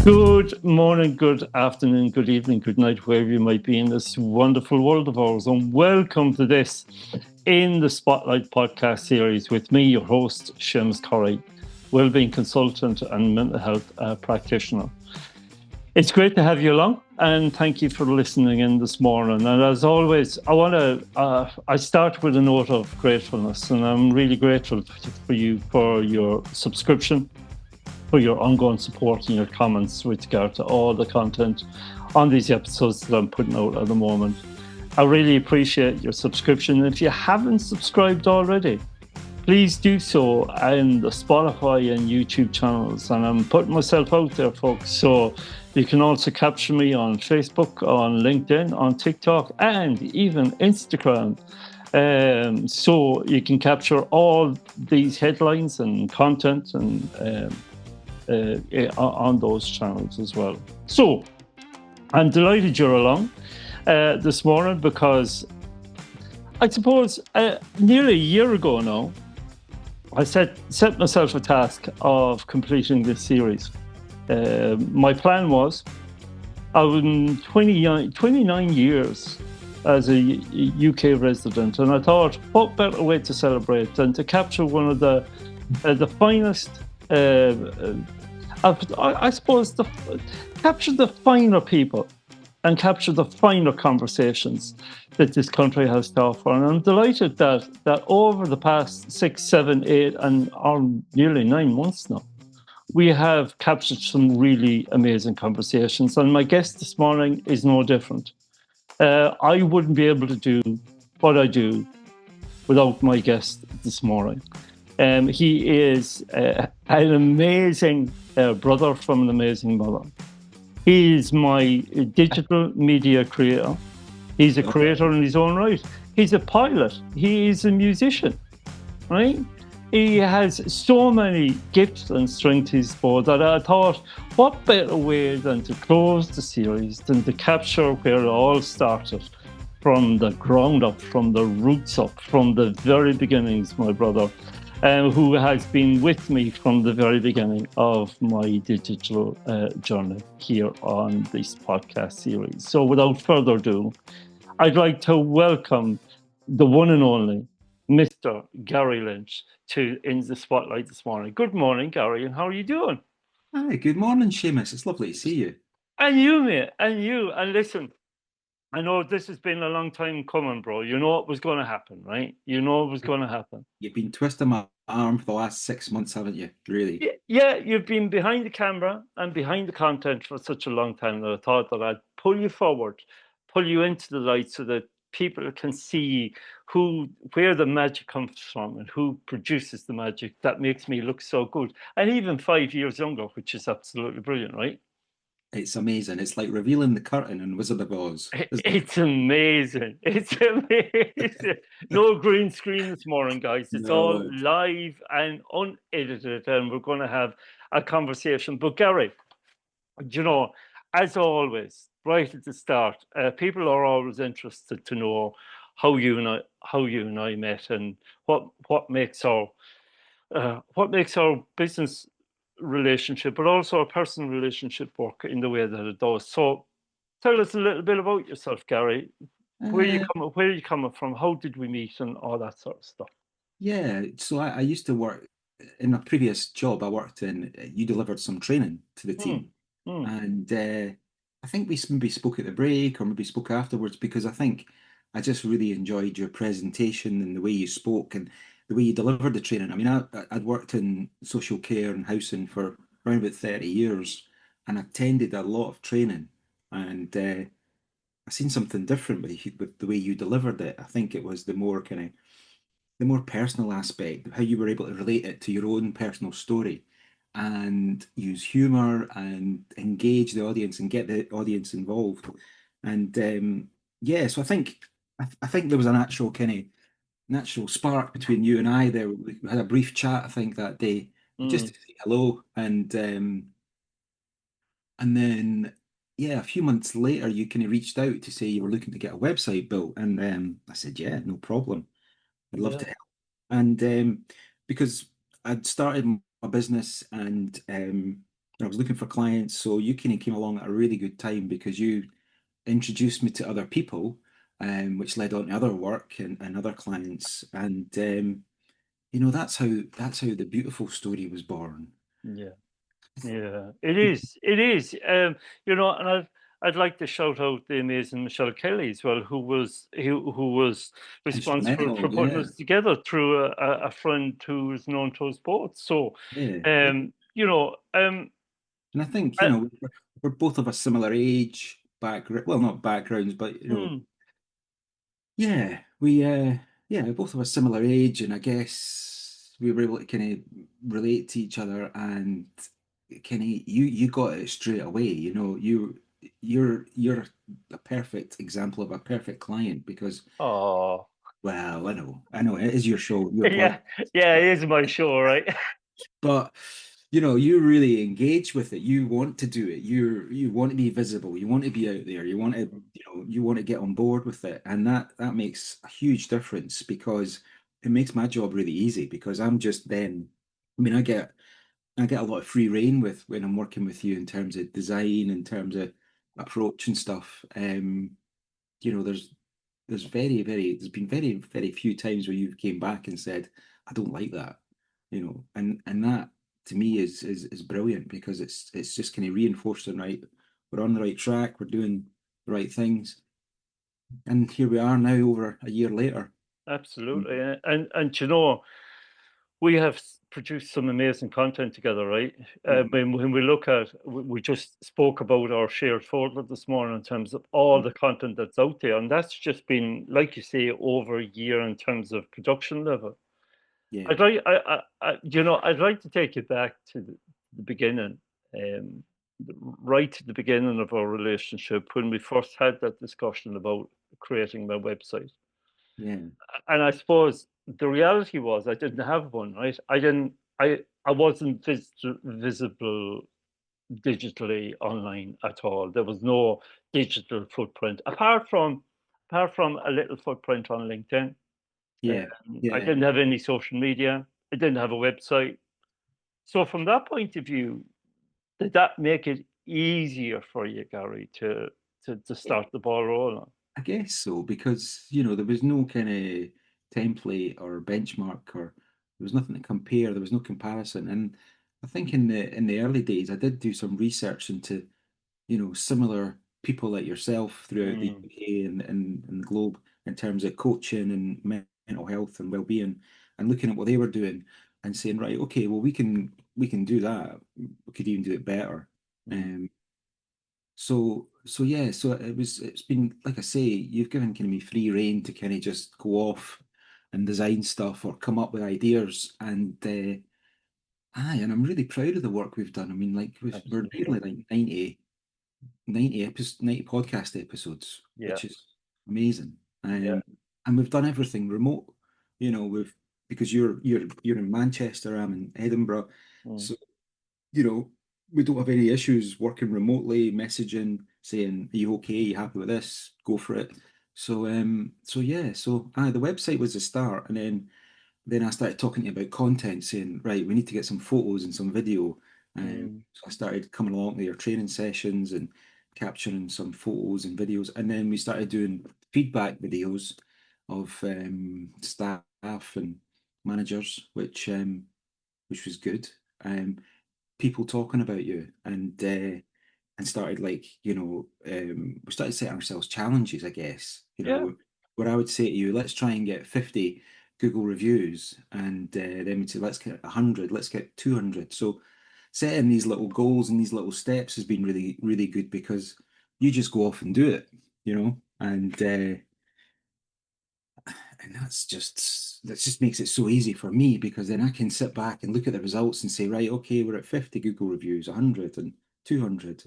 Good morning, good afternoon, good evening, good night, wherever you might be in this wonderful world of ours. And welcome to this In the Spotlight podcast series with me, your host, Seamus Corrie, wellbeing consultant and mental health practitioner. It's great to have you along, and thank you for listening in this morning. And as always, I start with a note of gratefulness, and I'm really grateful for you for your subscription, for your ongoing support and your comments with regard to all the content on these episodes that I'm putting out at the moment. I really appreciate your subscription. And if you haven't subscribed already, please do so in the Spotify and YouTube channels. And I'm putting myself out there, folks. So you can also capture me on Facebook, on LinkedIn, on TikTok, and even Instagram. So you can capture all these headlines and content and on those channels as well. So I'm delighted you're along this morning because I suppose nearly a year ago now, I set myself a task of completing this series. My plan was I was 29 years as a UK resident, and I thought, what better way to celebrate than to capture one of the finest I suppose capture the finer people and capture the finer conversations that this country has to offer. And I'm delighted that over the past 6, 7, 8, and nearly 9 months now, we have captured some really amazing conversations. And my guest this morning is no different. I wouldn't be able to do what I do without my guest this morning. He is an amazing brother from an amazing mother. He is my digital media creator. He's a creator in his own right. He's a pilot. He is a musician, right? He has so many gifts and strengths to his bow that I thought, what better way than to close the series than to capture where it all started, from the ground up, from the roots up, from the very beginnings, my brother. Who has been with me from the very beginning of my digital journey here on this podcast series. So without further ado, I'd like to welcome the one and only Mr. Garry Lynch to In the Spotlight this morning. Good morning, Garry, and how are you doing? Hi, good morning, Seamus. It's lovely to see you. And you, mate, and you. And listen, I know this has been a long time coming, bro. You know it was going to happen, right? You know it was going to happen. You've been twisting my arm for the last 6 months, haven't you? Really? Yeah, you've been behind the camera and behind the content for such a long time that I thought that I'd pull you forward, pull you into the light so that people can see where the magic comes from and who produces the magic that makes me look so good. And even 5 years younger, which is absolutely brilliant, right? It's amazing. It's like revealing the curtain in Wizard of Oz. It's amazing. It's amazing. No green screen this morning, guys. It's all No. live and unedited, and we're going to have a conversation. But Garry, you know, as always, right at the start, people are always interested to know how you and I met, and what makes our business relationship, but also our personal relationship work in the way that it does. So tell us a little bit about yourself, Garry. Where are you coming from? How did we meet, and all that sort of stuff? Yeah, so I used to work in a previous job. I worked in, you delivered some training to the team. Mm. And I think we maybe spoke at the break or maybe spoke afterwards because I think I just really enjoyed your presentation and the way you spoke and the way you delivered the training. I mean, I'd worked in social care and housing for around about 30 years and attended a lot of training. And I seen something different with the way you delivered it. I think it was the more personal aspect of how you were able to relate it to your own personal story and use humor and engage the audience and get the audience involved. And yeah, so I think there was a natural spark between you and I there. We had a brief chat, I think, that day, just to say hello. And then yeah, a few months later you kind of reached out to say you were looking to get a website built. And I said, yeah, no problem. I'd love Yeah. to help. And because I'd started a business, and I was looking for clients. So you kind of came along at a really good time because you introduced me to other people, which led on to other work and other clients. And that's how the beautiful story was born. Yeah. Yeah, it is. It is. And I'd like to shout out the amazing Michelle Kelly as well, who was responsible for Instrumental, putting yeah, us together through a friend who is known to us both. So, yeah, yeah. um, you know, um, And I think, I, we're both of a similar age, background, well, not backgrounds, but mm, yeah, we're both of a similar age, and I guess we were able to kind of relate to each other, and kind of you got it straight away. You're a perfect example of a perfect client because, oh, well, I know it is your show, your yeah, podcast, yeah, but it is my show, right? but you really engage with it. You want to do it. You want to be visible. You want to be out there. You want to, you want to get on board with it. And that makes a huge difference because it makes my job really easy because I'm just then, I mean, I get a lot of free reign with when I'm working with you in terms of design, in terms of approach and stuff. There's there's been very few times where you've came back and said, I don't like that, and that to me is brilliant because it's just kind of reinforcing, right, we're on the right track, we're doing the right things, and here we are now over a year later. Absolutely, and we have produced some amazing content together, right? Yeah, When we look at, we just spoke about our shared folder this morning in terms of all the content that's out there, and that's just been, like you say, over a year in terms of production level. yeah, I'd like to take you back to the beginning, um, right to the beginning of our relationship when we first had that discussion about creating my website. yeah, And I suppose the reality was I didn't have one, right? I wasn't visible digitally online at all. There was no digital footprint apart from a little footprint on LinkedIn. yeah, I yeah. didn't have any social media. I didn't have a website. So from that point of view, did that make it easier for you, Gary, to start the ball rolling? I guess so, because there was no kind of template or benchmark, or there was nothing to compare. There was no comparison, and I think in the early days, I did do some research into similar people like yourself throughout the Mm, UK and the globe in terms of coaching and mental health and well-being, and looking at what they were doing and saying, right, okay, well we can do that. We could even do it better. mm, Um, so yeah, so it's been like I say, you've given kind of me free reign to kind of just go off and design stuff or come up with ideas, and I'm really proud of the work we've done. I mean, like we're absolutely. nearly like 90 podcast episodes, Yeah, which is amazing. yeah. And we've done everything remote, we've because you're in Manchester, I'm in Edinburgh, Mm, so you know, we don't have any issues working remotely, messaging, saying, "Are you okay? Are you happy with this? Go for it." So yeah, the website was the start, and then I started talking to you about content, saying, "Right, we need to get some photos and some video." mm, So I started coming along to your training sessions and capturing some photos and videos, and then we started doing feedback videos of staff and managers, which was good. Um, People talking about you, and started, like, we started setting ourselves challenges, I guess, yeah. where I would say to you, let's try and get 50 Google reviews, and then we'd say, let's get 100, let's get 200. So setting these little goals and these little steps has been really really good because you just go off and do it, and that just makes it so easy for me because then I can sit back and look at the results and say, right, okay, we're at 50 Google reviews, 100 and 200.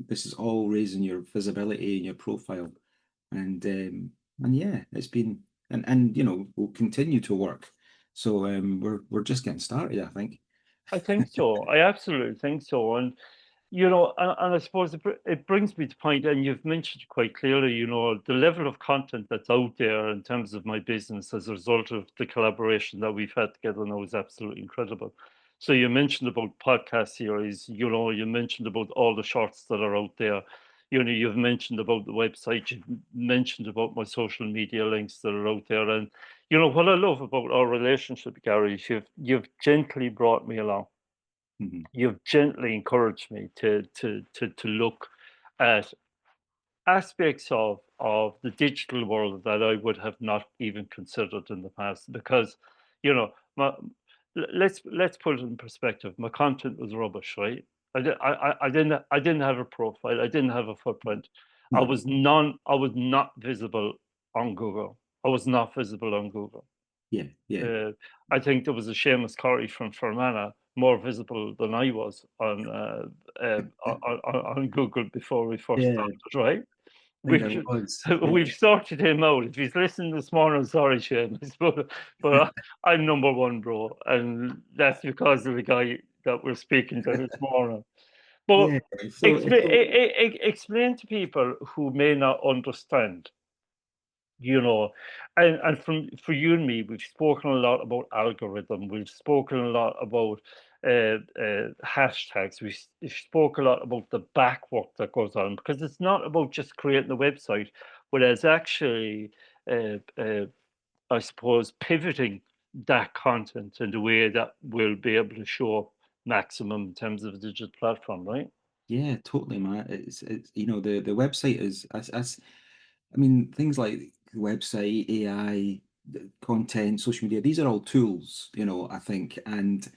This is all raising your visibility and your profile, and yeah, it's been, and we'll continue to work. So we're just getting started, I think. I think so. I absolutely think so. And I suppose it brings me to point, and you've mentioned quite clearly, the level of content that's out there in terms of my business as a result of the collaboration that we've had together now is absolutely incredible. So you mentioned about podcast series, you mentioned about all the shorts that are out there. You've mentioned about the website, you've mentioned about my social media links that are out there. And what I love about our relationship, Gary, is you've gently brought me along. Mhm. You've gently encouraged me to look at aspects of the digital world that I would have not even considered in the past, because you know my, let's put it in perspective. My content was rubbish, right? I didn't have a profile. I didn't have a footprint. No. I was not visible on Google. I was not visible on Google. Yeah. Yeah. uh, I think there was a Seamus Corey from Fermanagh more visible than I was on Google before we first Yeah. started, right? I think I We've was. Yeah. we've sorted him out. If he's listening this morning, sorry, Seamus, but I'm number one, bro, and that's because of the guy that we're speaking to this morning. But Yeah. So explain to people who may not understand, you know and from for you and me, we've spoken a lot about algorithm, we've spoken a lot about hashtags, we've spoke a lot about the back work that goes on, because it's not about just creating a website, but it's actually I suppose pivoting that content in a way that will be able to show up maximum in terms of a digital platform, right? yeah, totally, Matt. It's the website is as I mean things like the website, AI, the content, social media. These are all tools, I think, and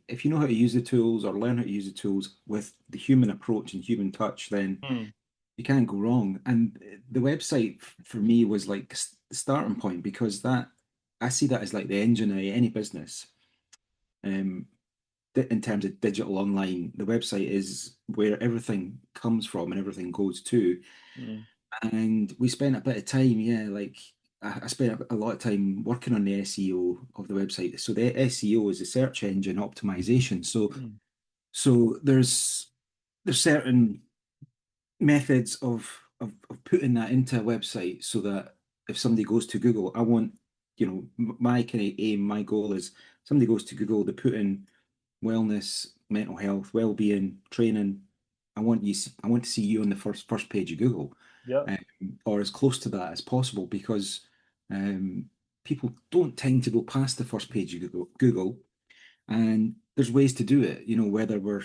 if you know how to use the tools or learn how to use the tools with the human approach and human touch, then Mm, you can't go wrong. And the website for me was like the starting point because that I see that as like the engine of any business. Um, in terms of digital online, the website is where everything comes from and everything goes to. mm, And we spent a bit of time, yeah, like I spent a lot of time working on the SEO of the website. So the SEO is the search engine optimization. So mm, so there's certain methods of putting that into a website so that if somebody goes to Google, I want, my kind of aim, my goal is somebody goes to Google, they put in wellness, mental health, well-being, training. I want to see you on the first page of Google, yeah. or as close to that as possible, because um, people don't tend to go past the first page of Google, and there's ways to do it. Whether we're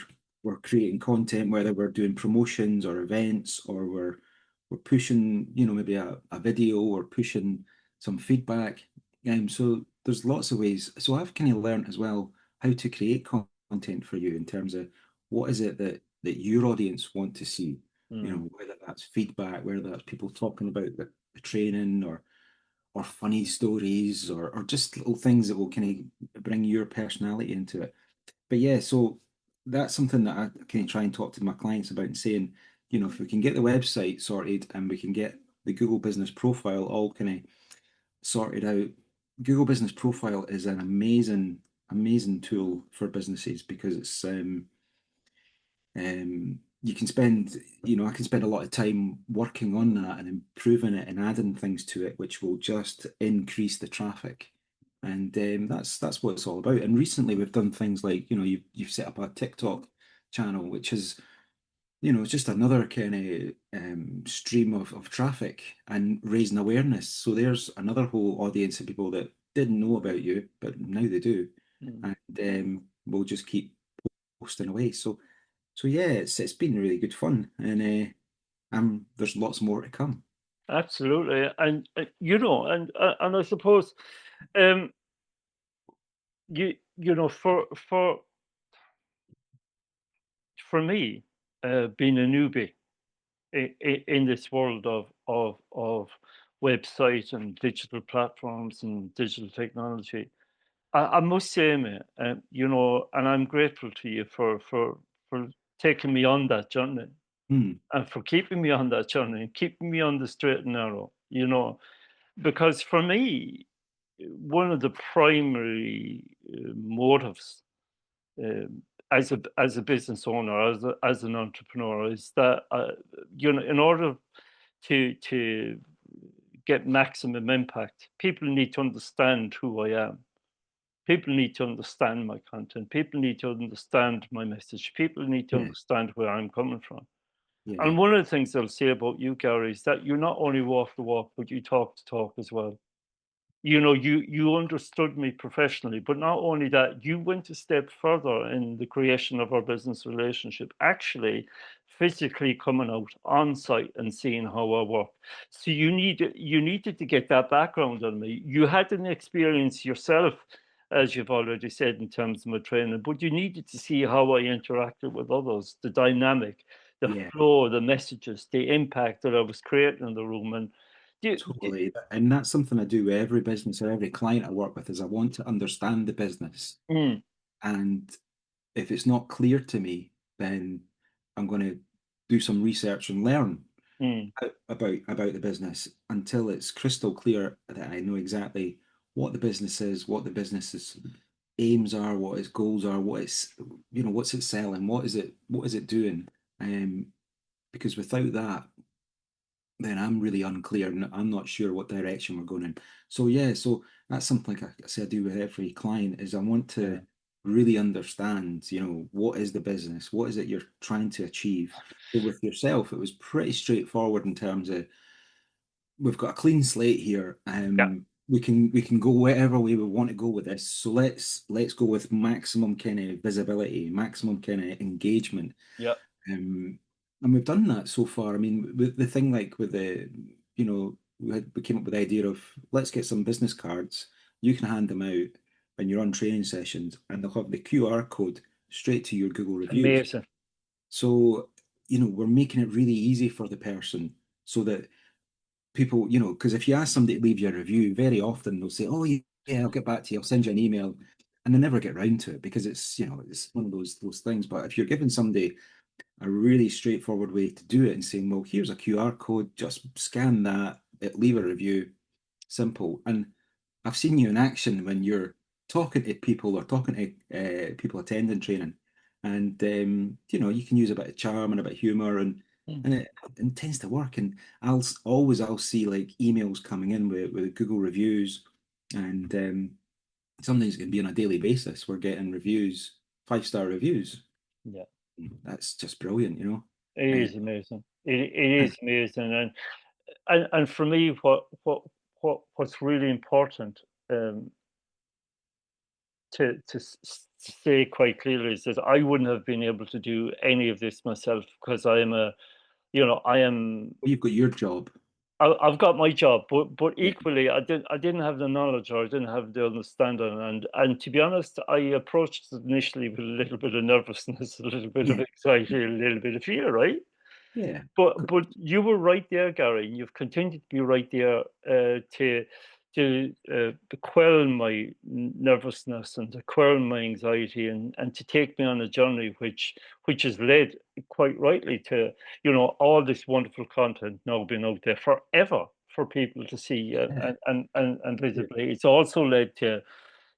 creating content, whether we're doing promotions or events, or we're pushing, maybe a video or pushing some feedback. So there's lots of ways. So I've kind of learned as well how to create content for you in terms of what is it that your audience want to see. Mm, Whether that's feedback, whether that's people talking about the training, or funny stories, or just little things that will kind of bring your personality into it. But yeah, so that's something that I kind of try and talk to my clients about and saying, if we can get the website sorted and we can get the Google Business Profile all kind of sorted out. Google Business Profile is an amazing tool for businesses because it's you can spend, I can spend a lot of time working on that and improving it and adding things to it, which will just increase the traffic. And that's what it's all about. And recently we've done things like, you've set up a TikTok channel, which is, it's just another kind of stream of traffic and raising awareness. So there's another whole audience of people that didn't know about you, but now they do. mm. And we'll just keep posting away. So yeah, it's been really good fun, and there's lots more to come. Absolutely, and and I suppose, um, for me, being a newbie in this world of website and digital platforms and digital technology, I must say, mate, and I'm grateful to you for taking me on that journey Hmm. and for keeping me on that journey and keeping me on the straight and narrow. Because for me, one of the primary motives, as a business owner, as an entrepreneur, is that in order to get maximum impact, people need to understand who I am. People need to understand my content. People need to understand my message. People need to Yeah, understand where I'm coming from. yeah, And one of the things I'll say about you, Gary, is that you not only walk the walk, but you talk the talk as well. You understood me professionally, but not only that, you went a step further in the creation of our business relationship, actually physically coming out on site and seeing how I work. So you needed to get that background on me. You had an experience yourself, as you've already said, in terms of my training, but you needed to see how I interacted with others, the dynamic, the yeah. flow, the messages, the impact that I was creating in the room. And Totally. And that's something I do with every business or every client I work with is I want to understand the business. mm, And if it's not clear to me, then I'm going to do some research and learn mm, about the business until it's crystal clear that I know exactly what the business is, what the business's aims are, what its goals are, what's it selling, what is it doing. Because without that, then I'm really unclear and I'm not sure what direction we're going in. So yeah, so that's something like I say I do with every client is I want yeah. to really understand, what is the business, what is it you're trying to achieve. So with yourself, it was pretty straightforward in terms of we've got a clean slate here. Yeah, We can go whatever way we want to go with this. So let's go with maximum kind of visibility, maximum kind of engagement. yeah. Um, and we've done that so far. I mean, with the thing like with we came up with the idea of let's get some business cards. You can hand them out when you're on training sessions, and they'll have the QR code straight to your Google reviews. Amazing. So, we're making it really easy for the person so that people, because if you ask somebody to leave you a review, very often they'll say, "Oh, yeah, I'll get back to you. I'll send you an email," and they never get round to it because it's one of those things. But if you're giving somebody a really straightforward way to do it and saying, well, here's a QR code, just scan that, leave a review, simple. And I've seen you in action when you're talking to people or talking to people attending training. And, you can use a bit of charm and a bit of humor Mm. and it tends to work. And I'll see like emails coming in with Google reviews and sometimes it can be on a daily basis. We're getting reviews, 5-star reviews. Yeah, That's just brilliant. it Uh, is amazing. It and is amazing, and for me, what's really important, um, to say quite clearly is that I wouldn't have been able to do any of this myself because I am I am. you've got your job. I've got my job, but Yeah, equally, I didn't have the knowledge or I didn't have the understanding, and to be honest, I approached it initially with a little bit of nervousness, a little bit of yeah, anxiety, a little bit of fear, right? yeah, But you were right there, Gary, and you've continued to be right there to quell my nervousness and to quell my anxiety and to take me on a journey which has led quite rightly to all this wonderful content now being out there forever for people to see yeah, and yeah, visibly. It's also led to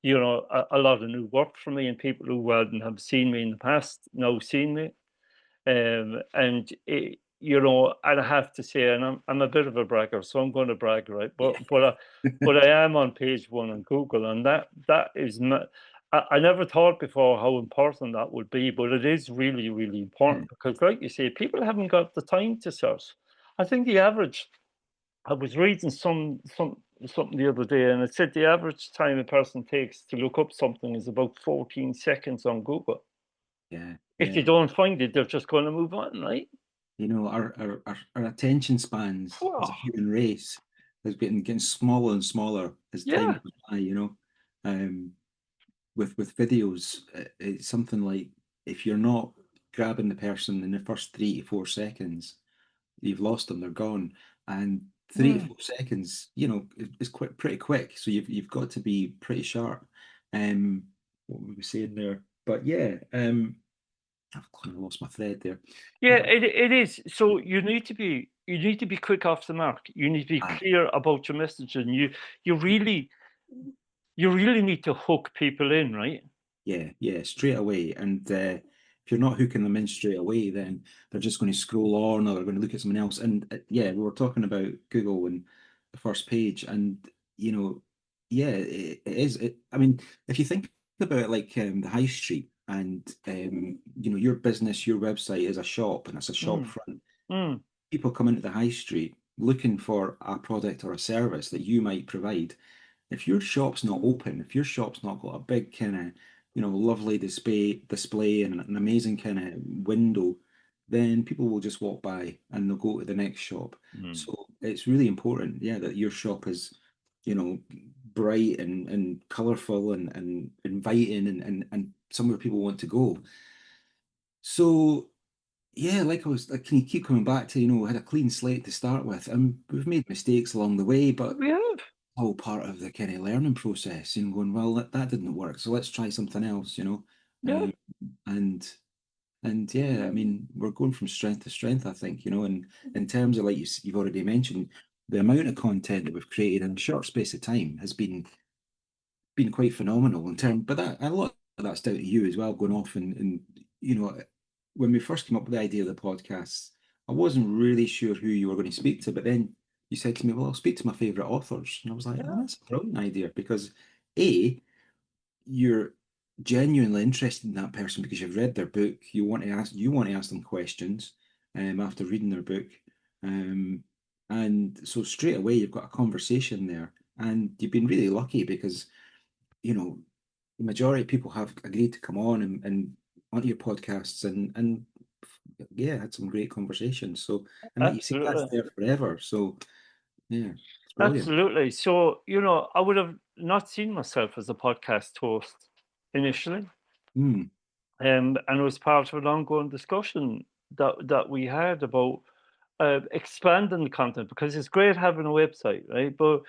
a lot of new work for me and people who hadn't have seen me in the past now seen me. And and I have to say, and I'm a bit of a bragger, so I'm going to brag, right? yeah, But I am on page one on Google, and that is I never thought before how important that would be, but it is really, really yeah, important because, like you say, people haven't got the time to search. I think the average. I was reading something the other day, and it said the average time a person takes to look up something is about 14 seconds on Google. yeah, If they yeah. don't find it, they're just going to move on, right? Our attention spans as a Oh, human race has been getting smaller and smaller as time yeah. goes by. Um, with videos, it's something like if you're not grabbing the person in the first 3 to 4 seconds, you've lost them, they're gone. And three to Mm. four seconds, is quite pretty quick. So you've got to be pretty sharp. What were we saying there? But yeah, I've kind of lost my thread there. Yeah, What it is. So you need to be quick off the mark. You need to be ah, clear about your message, and you really you really need to hook people in, right? yeah, yeah, straight away. And if you're not hooking them in straight away, then they're just going to scroll on or they're going to look at something else. And yeah, we were talking about Google and the first page, and you know Yeah, it is. I mean, if you think about it, like the high street, and your business, your website is a shop, and it's a shop Mm, front. mm, People come into the high street looking for a product or a service that you might provide. If your shop's not open, if your shop's not got a big kind of, lovely display and an amazing kind of window, then people will just walk by and they'll go to the next shop. mm. So it's really important, yeah, that your shop is, you know, bright and colorful and inviting and somewhere people want to go. So yeah, like I was, like, can you keep coming back to, we had a clean slate to start with, and we've made mistakes along the way, but We have. all part of the kind of learning process, going, well, that didn't work, so let's try something else. Yeah, Um, and and yeah, I mean, we're going from strength to strength, I think, and in terms of, like you've already mentioned, the amount of content that we've created in a short space of time has been quite phenomenal in terms, but that a lot of that's down to you as well, going off and when we first came up with the idea of the podcast, I wasn't really sure who you were going to speak to, but then you said to me, "Well, I'll speak to my favorite authors," and I was like, "Oh, yeah, that's a brilliant idea," because a you're genuinely interested in that person because you've read their book. You want to ask them questions after reading their book, um, and so straight away you've got a conversation there, and you've been really lucky because the majority of people have agreed to come on and onto your podcasts and yeah, had some great conversations. So, and like you say, that's absolutely. there forever. So yeah, it's brilliant. Absolutely. So, I would have not seen myself as a podcast host initially. Mm, And it was part of an ongoing discussion that we had about expanding the content because it's great having a website, right? But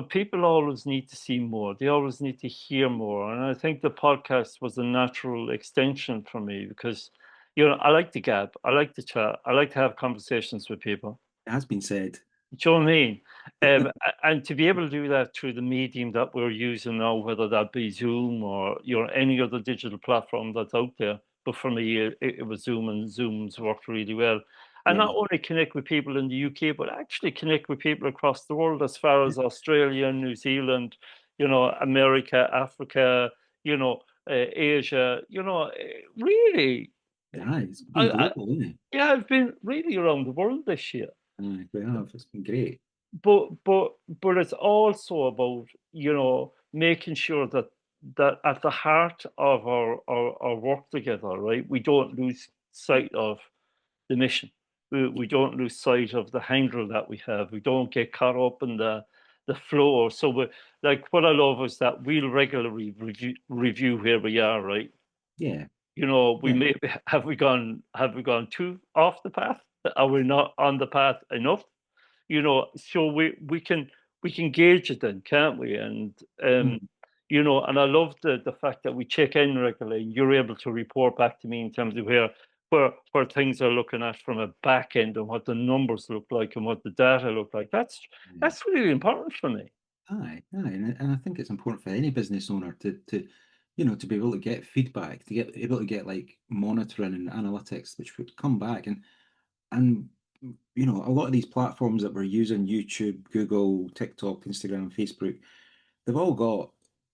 people always need to see more. They always need to hear more. And I think the podcast was a natural extension for me because, I like to gab, I like to chat, I like to have conversations with people. it has been said. Do you know what I mean? And to be able to do that through the medium that we're using now, whether that be Zoom or any other digital platform that's out there, but for me, it was Zoom, and Zoom's worked really well. And Yeah, not only connect with people in the UK, but actually connect with people across the world, as far as Australia, New Zealand, America, Africa, Asia. Really, yeah, it's I, been I, global, isn't it? yeah, I've been really around the world this year. We have. It's been great. But it's also about making sure that at the heart of our work together, right, we don't lose sight of the mission. We don't lose sight of the handle that we have. We don't get caught up in the flow. So we, like, what I love is that we'll regularly review where we are, right? Yeah, We yeah, may have we gone too off the path? Are we not on the path enough? So we can gauge it then, can't we? And mm, and I love the fact that we check in regularly. You're able to report back to me in terms of where things are looking at from a back end, and what the numbers look like and what the data look like. That's yeah. that's really important for me. Aye, and I think it's important for any business owner to be able to get feedback, to get able to get like monitoring and analytics, which would come back and a lot of these platforms that we're using, YouTube, Google, TikTok, Instagram, Facebook, they've all got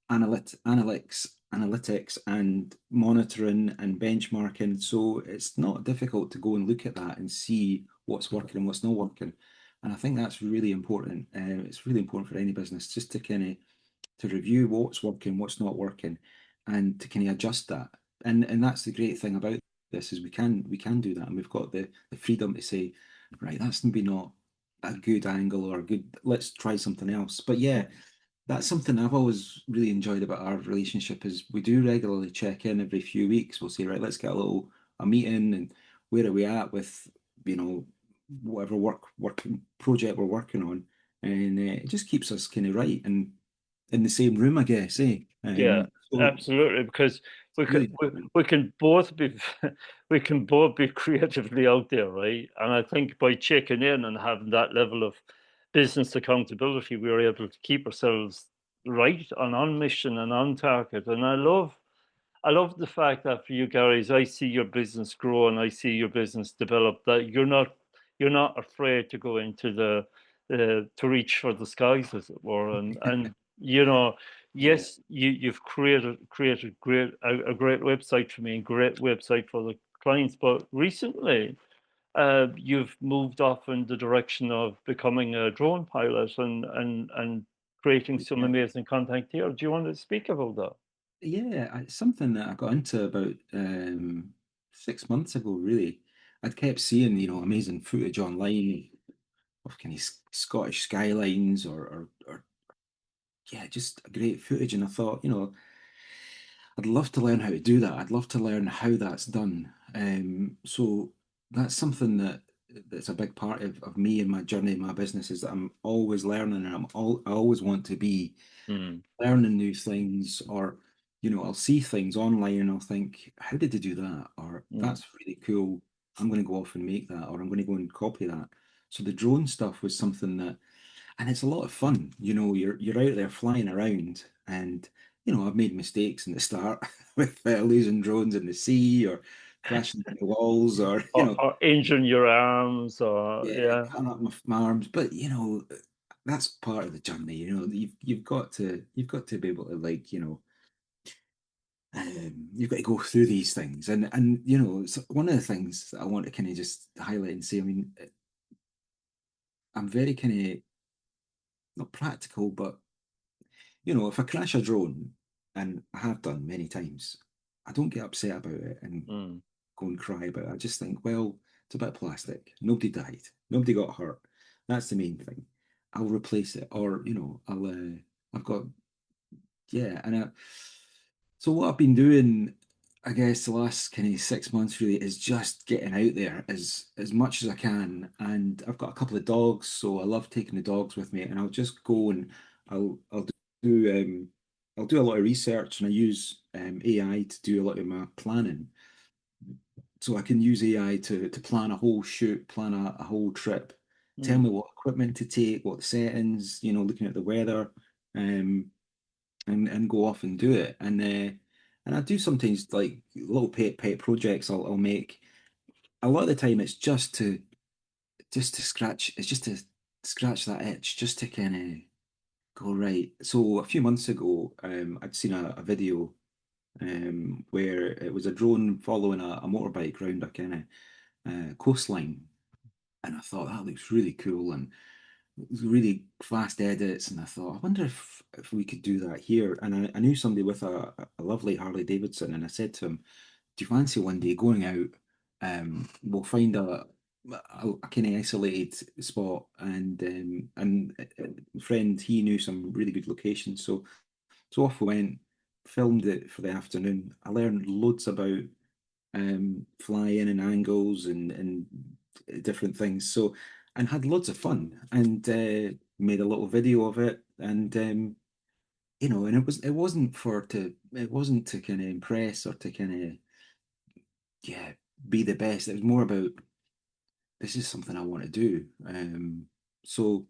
analytics and monitoring and benchmarking. So it's not difficult to go and look at that and see what's working and what's not working. And I think that's really important. It's really important for any business just to kind of to review what's working, what's not working, and to kind of adjust that. And that's the great thing about this is we can do that, and we've got the freedom to say, right, that's maybe not a good angle or a good. Let's try something else. But yeah, that's something I've always really enjoyed about our relationship is we do regularly check in every few weeks. We'll say, right, let's get a meeting and where are we at with, you know, whatever working project we're working on. And it just keeps us kind of right and in the same room, I guess, eh? Yeah, So absolutely. Because it's we can really we, important. we can both be we can both be creatively out there, right? And I think by checking in and having that level of business accountability, we are able to keep ourselves right and on mission and on target. And I love the fact that for you, Gary, as I see your business grow and I see your business develop, that you're not afraid to go into to reach for the skies, as it were, and You know, Yeah. yes, you've created a great website for me and great website for the clients, but recently you've moved off in the direction of becoming a drone pilot and creating some Yeah. amazing content here. Do you want to speak about that? Yeah, it's something that I got into about 6 months ago, really. I'd kept seeing, amazing footage online of kind of Scottish skylines or yeah, just great footage. And I thought, I'd love to learn how to do that. I'd love to learn how that's done. So that's something that's a big part of me and my journey, my business is that I'm always learning and I always want to be Mm, learning new things or I'll see things online and I'll think, how did they do that? Or mm, that's really cool. I'm going to go off and make that, or I'm going to go and copy that. So the drone stuff was something that, and it's a lot of fun. You're out there flying around, and I've made mistakes in the start with losing drones in the sea or crashing into walls, or or injuring your arms, or yeah, yeah. cutting up my arms. But that's part of the journey. You've got to be able to you've got to go through these things, and it's one of the things that I want to kind of just highlight and say. I mean, I'm very kind of not practical, but if I crash a drone, and I have done many times, I don't get upset about it and Mm, go and cry about it. I just think, well, it's a bit of plastic. Nobody died. Nobody got hurt. That's the main thing. I'll replace it, or I've got yeah, so what I've been doing, I guess, the last kind of 6 months really is just getting out there as much as I can. And I've got a couple of dogs, so I love taking the dogs with me. And I'll just go and I'll do I'll do a lot of research, and I use AI to do a lot of my planning. So I can use AI to plan a whole shoot, plan a whole trip, tell mm, me what equipment to take, what settings, looking at the weather. Um, and go off and do it. And I do sometimes like little pet projects I'll make. A lot of the time it's just to scratch. It's just to scratch that itch, just to kind of go right. So a few months ago, I'd seen a video where it was a drone following a motorbike around a kind of coastline, and I thought that looks really cool and really fast edits, and I thought, I wonder if we could do that here. And I knew somebody with a lovely Harley Davidson, and I said to him, "Do you fancy one day going out? We'll find a kind of isolated spot, and a friend he knew some really good locations, so off we went, filmed it for the afternoon. I learned loads about flying and angles and different things. So, and had loads of fun and made a little video of it. And and it wasn't to kind of impress or to kind of yeah be the best. It was more about this is something I want to do. So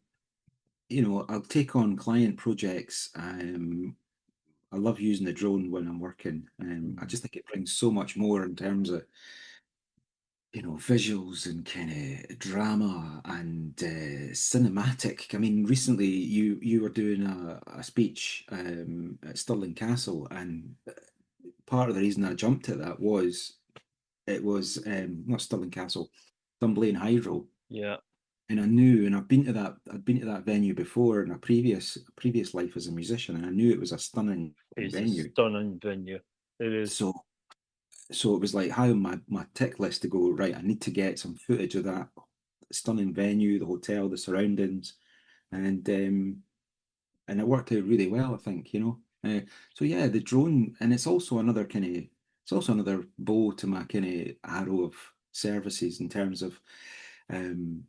I'll take on client projects. I love using the drone when I'm working. I mm. just think it brings so much more in terms of visuals and kind of drama and cinematic. I mean, recently you were doing a speech at Stirling Castle, and part of the reason I jumped at that was it was not Stirling Castle, Dunblane Hydro, Yeah, and I knew, and I'd been to that venue before in a previous life as a musician, and I knew it was a stunning it's a venue. stunning venue. It is. So so it was like how my tick list to go right. I need to get some footage of that stunning venue, the hotel, the surroundings, and and it worked out really well. I think so yeah, the drone, and it's also another bow to my kind of arrow of services in terms of um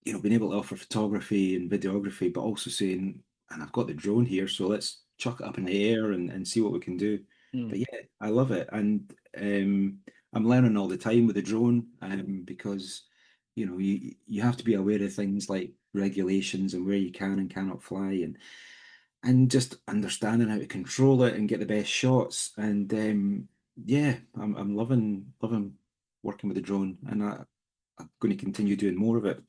being able to offer photography and videography, but also saying, and I've got the drone here, so let's chuck it up in the air and see what we can do. But Mm. yeah, I love it. And I'm learning all the time with the drone because, you have to be aware of things like regulations and where you can and cannot fly and just understanding how to control it and get the best shots. And yeah, I'm loving working with the drone, and I'm going to continue doing more of it.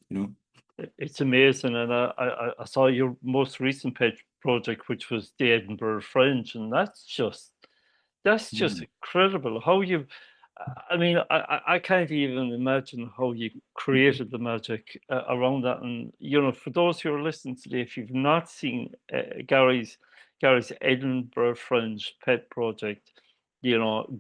It's amazing, and I saw your most recent project, which was the Edinburgh Fringe, and that's just Mm. incredible. How you, I mean, I can't even imagine how you created the magic around that. And for those who are listening today, if you've not seen Gary's Edinburgh Fringe pet project,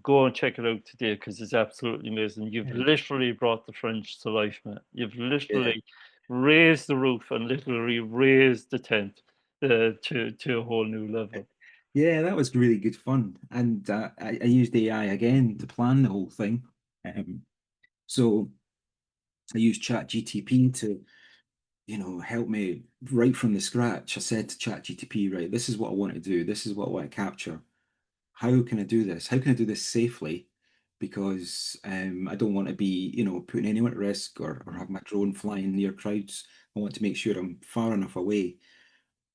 go and check it out today because it's absolutely amazing. You've Yeah. literally brought the Fringe to life, man. You've Yeah. literally raised the roof and literally raised the tent to a whole new level. Yeah, that was really good fun. And I used AI again to plan the whole thing. So I used ChatGTP to, help me right from the scratch. I said to ChatGTP, right, this is what I want to do. This is what I want to capture. How can I do this? How can I do this safely? Because I don't want to be, putting anyone at risk or have my drone flying near crowds. I want to make sure I'm far enough away.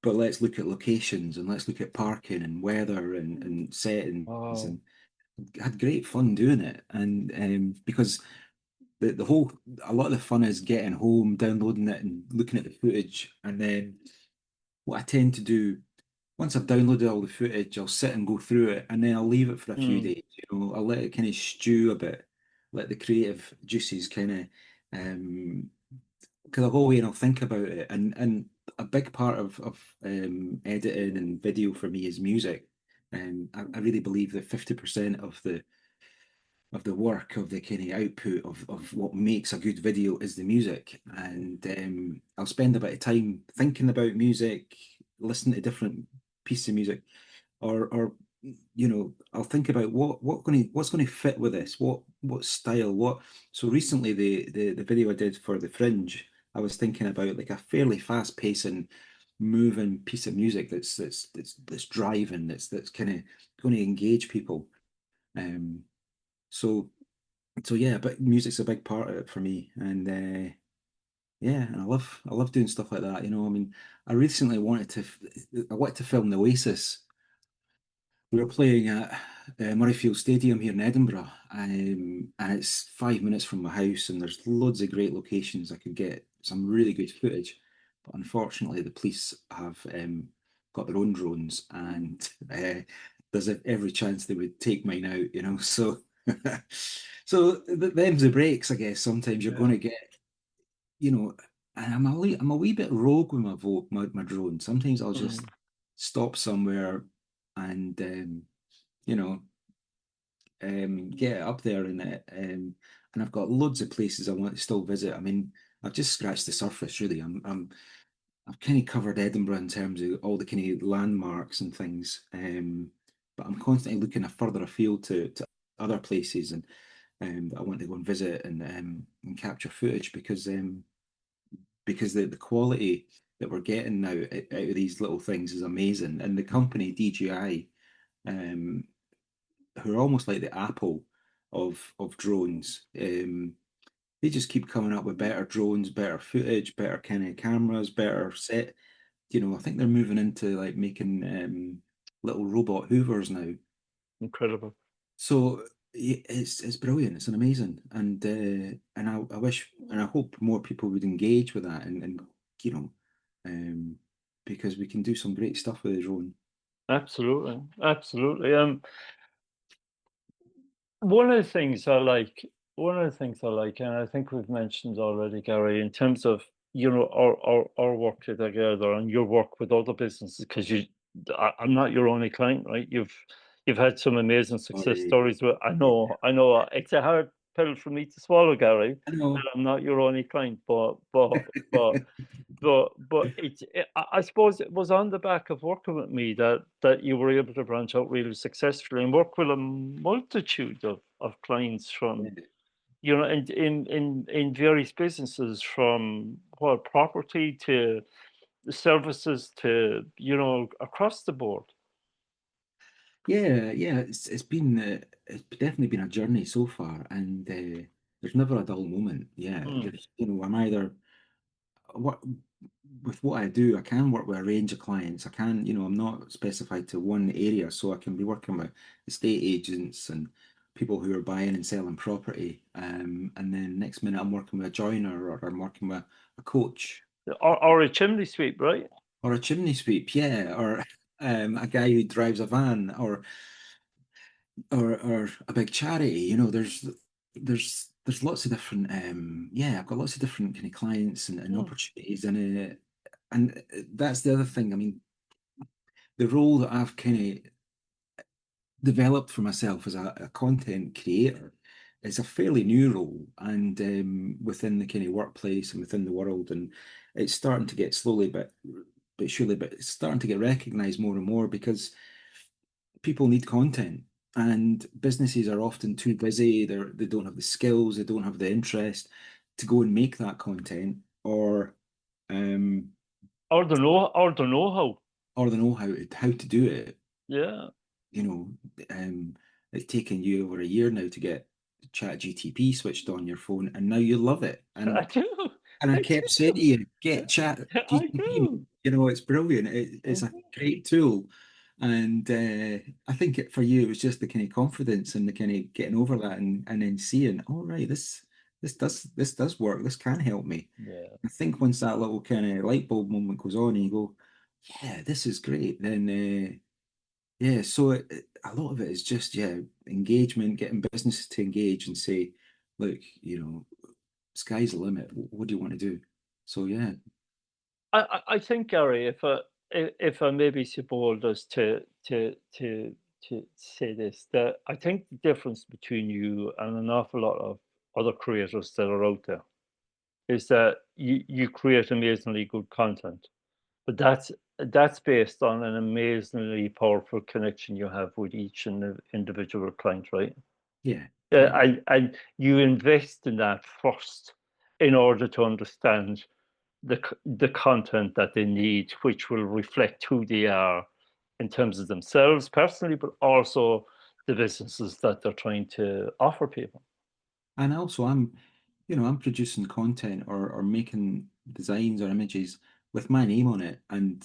But let's look at locations and let's look at parking and weather and settings Wow. and had great fun doing it. And because the whole a lot of the fun is getting home, downloading it and looking at the footage. And then what I tend to do once I've downloaded all the footage, I'll sit and go through it and then I'll leave it for a few Mm. days. I'll let it kind of stew a bit, let the creative juices kind of because I'll go away and I'll think about it. And a big part of editing and video for me is music. And I really believe that 50% of the work of the kind of output of what makes a good video is the music. And I'll spend a bit of time thinking about music, listening to different pieces of music, or I'll think about what's going to fit with this, what style, what. So recently, the video I did for the Fringe, I was thinking about like a fairly fast pacing, moving piece of music that's driving, that's kind of going to engage people. Um, so yeah, but music's a big part of it for me, and yeah, and I love doing stuff like that. I mean, I wanted to film the Oasis. We were playing at Murrayfield Stadium here in Edinburgh, and it's 5 minutes from my house, and there's loads of great locations. I could get some really good footage, but unfortunately, the police have got their own drones, and there's every chance they would take mine out. So so them's the breaks, I guess. Sometimes you're going Yeah. to get, you know, and I'm a wee bit rogue with my drone. Sometimes I'll just Mm. stop somewhere and you know, get up there and I've got loads of places I want to still visit. I mean, I've just scratched the surface really. I've kind of covered Edinburgh in terms of all the kind of landmarks and things, but I'm constantly looking further afield to other places and that I want to go and visit and capture footage because the quality that we're getting now out of these little things is amazing. And the company DJI, um, who are almost like the Apple of drones, they just keep coming up with better drones, better footage, better kind of cameras, better set. I think they're moving into like making little robot hoovers now. Incredible. So it's brilliant. It's an amazing, and I wish and I hope more people would engage with that and you know, um, because we can do some great stuff with the drone. Absolutely. Absolutely. One of the things I like, and I think we've mentioned already, Gary, in terms of our work together and your work with other businesses, because I'm not your only client, right? You've had some amazing success Sorry, stories. With yeah, I know it's a hard pill for me to swallow, Gary, I that know. I'm not your only client, but I suppose it was on the back of working with me that you were able to branch out really successfully and work with a multitude of clients from Yeah. in various businesses, from what, property to services to across the board. Yeah, yeah, it's definitely been a journey so far, and there's never a dull moment. Yeah, Hmm. I'm either what with what I do, I can work with a range of clients. I can, I'm not specified to one area, so I can be working with estate agents and people who are buying and selling property. And then next minute I'm working with a joiner or I'm working with a coach. Or a chimney sweep, right? or a chimney sweep, yeah, or a guy who drives a van, or a big charity. There's lots of different yeah, I've got lots of different kind of clients and Hmm. opportunities, and that's the other thing. I mean, the role that I've kind of developed for myself as a content creator is a fairly new role, and within the kind of workplace and within the world, and it's starting to get slowly but surely, but it's starting to get recognized more and more because people need content, and businesses are often too busy. They don't have the skills, they don't have the interest to go and make that content, um Or the know-how. or they know how to do it. Yeah. you know, it's taken you over a year now to get Chat GTP switched on your phone, and now you love it. I And do. and I I kept saying to do. you, get Chat I GTP. do. It's brilliant. I It's a do. great tool, and I think for you it was just the kind of confidence and the kind of getting over that, and then seeing, all right, this does work. This can help me. Yeah. I think once that little kind of light bulb moment goes on, and you go, yeah, this is great. Then yeah, so a lot of it is just, yeah, engagement, getting businesses to engage and say, look, sky's the limit. What do you want to do? So yeah, I think, Gary, if I may be so bold as to say this, that I think the difference between you and an awful lot of other creators that are out there is that you create amazingly good content, but that's based on an amazingly powerful connection you have with each individual client, right? yeah, Yeah, yeah. and you invest in that first in order to understand the content that they need, which will reflect who they are in terms of themselves personally, but also the businesses that they're trying to offer people. And also I'm producing content or making designs or images with my name on it. And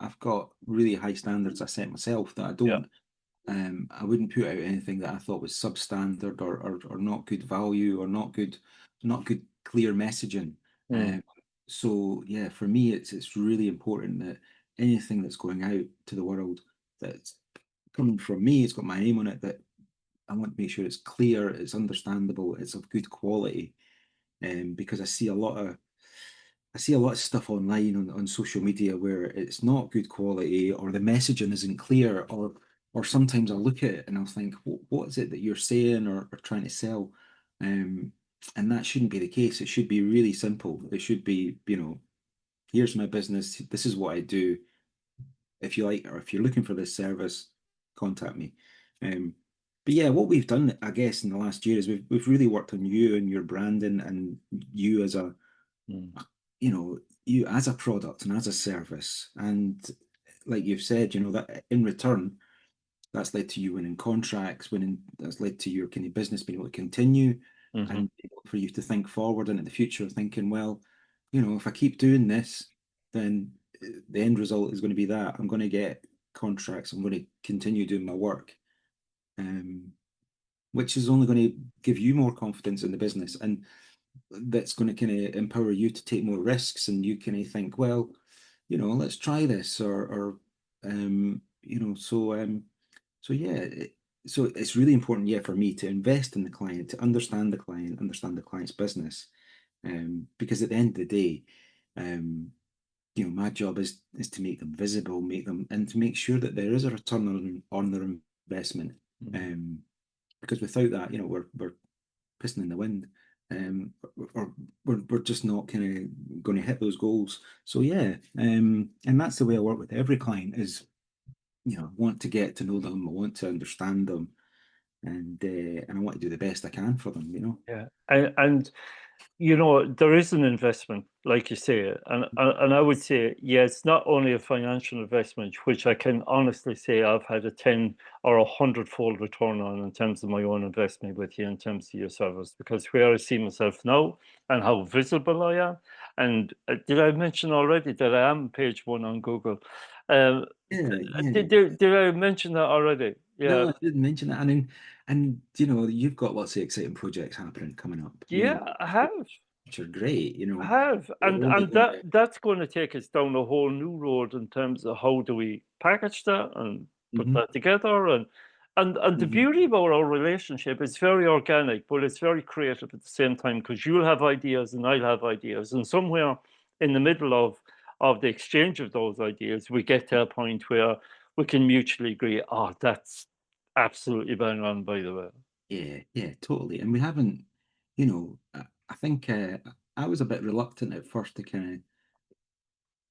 I've got really high standards I set myself that Yeah. I wouldn't put out anything that I thought was substandard or not good value or not good clear messaging. Mm, So yeah, for me, it's really important that anything that's going out to the world that's coming from me, it's got my name on it. That I want to make sure it's clear, it's understandable, it's of good quality. Because I see a lot of stuff online on social media where it's not good quality or the messaging isn't clear, or sometimes I look at it and I'll think, what is it that you're saying or trying to sell? Um, and that shouldn't be the case. It should be really simple. It should be, here's my business, this is what I do. If you like, or if you're looking for this service, contact me. Um, but yeah, what we've done, I guess, in the last year is we've really worked on you and your branding and you as mm, you as a product and as a service. And like you've said, that in return, that's led to you winning contracts, that's led to your kind of business being able to continue hmm. and for you to think forward into the future, thinking, well, if I keep doing this, then the end result is going to be that I'm going to get contracts, I'm going to continue doing my work. Um, which is only going to give you more confidence in the business. And that's going to kind of empower you to take more risks, and you kind of think, well, let's try this, or so yeah. So it's really important, yeah, for me to invest in the client, to understand the client, understand the client's business, because at the end of the day, um, my job is to make them visible, make them, and to make sure that there is a return on their investment. Mm. Um, because without that, we're pissing in the wind, or we're just not kind of going to hit those goals. So yeah, and that's the way I work with every client is, I want to get to know them, I want to understand them, and I want to do the best I can for them. Yeah, and there is an investment, like you say, and I would say, yeah, it's not only a financial investment, which I can honestly say I've had a 10 or 100-fold return on in terms of my own investment with you, in terms of your service, because where I see myself now and how visible I am, and did I mention already that I am page one on Google? Um, Yeah, yeah. did I mention that already? Yeah, No, I didn't mention that. And you've got lots of exciting projects happening coming up. yeah, I have. which are great, you I know. have, They're only and going that to, that's going to take us down a whole new road in terms of how do we package that and put hmm that together, and the hmm beauty about our relationship is very organic, but it's very creative at the same time because you'll have ideas and I'll have ideas, and somewhere in the middle of the exchange of those ideas, we get to a point where we can mutually agree. Oh, that's absolutely bang on, by the way. Yeah, yeah, totally. And we haven't, you know, I think I was a bit reluctant at first to kind of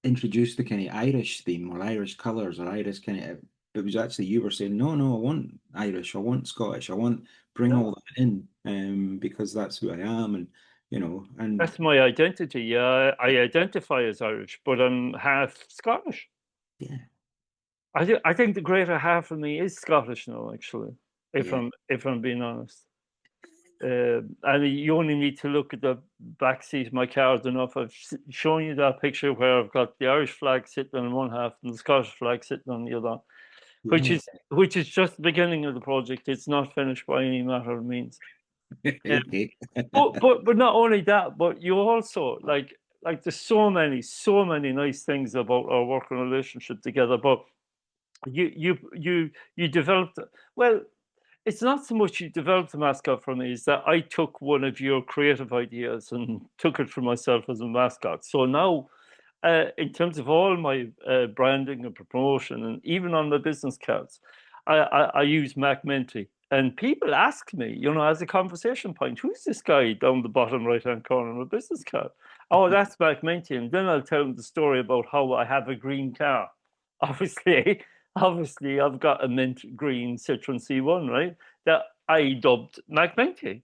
introduce the kind of Irish theme or Irish colours or Irish kind of. It was actually you were saying, no, no, I want Irish, I want Scottish, I want bring Yeah. all that in, because that's who I am, and you know, and That's my identity. Yeah, I identify as Irish, but I'm half Scottish. yeah, I think the greater half of me is Scottish now, actually, yeah, if I'm being honest. And you only need to look at the back seat of my car enough. Shown you that picture where I've got the Irish flag sitting on one half and the Scottish flag sitting on the other, yeah. which is just the beginning of the project. It's not finished by any matter of means. Um, Okay. but not only that, but you also like there's so many nice things about our working relationship together. But you developed, well, it's not so much you developed the mascot for me, is that I took one of your creative ideas and took it for myself as a mascot. So now, in terms of all my branding and promotion, and even on my business cards, I use Mac Menti. And people ask me, as a conversation point, who's this guy down the bottom right hand corner of my business card? Oh, that's Mac Menti. And then I'll tell them the story about how I have a green car. Obviously, obviously, I've got a mint green Citroen C1, right? That I dubbed Mac Menti.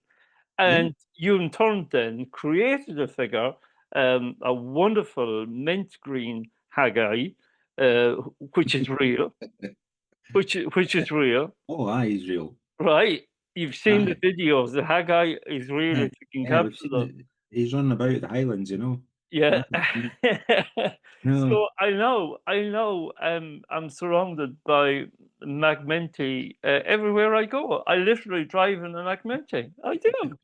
Yeah. And you in turn then created a figure, a wonderful mint green Haggai, uh, which is real, which is real, Oh, aye, he's real. right? You've seen the Aye. videos. The Haggai is real. Yeah, If you can yeah, we've capture seen them, it. He's running about the Highlands, you know. yeah. Aye. No, So I know. I'm surrounded by Magmenti everywhere I go. I literally drive in a Magmenti. I do.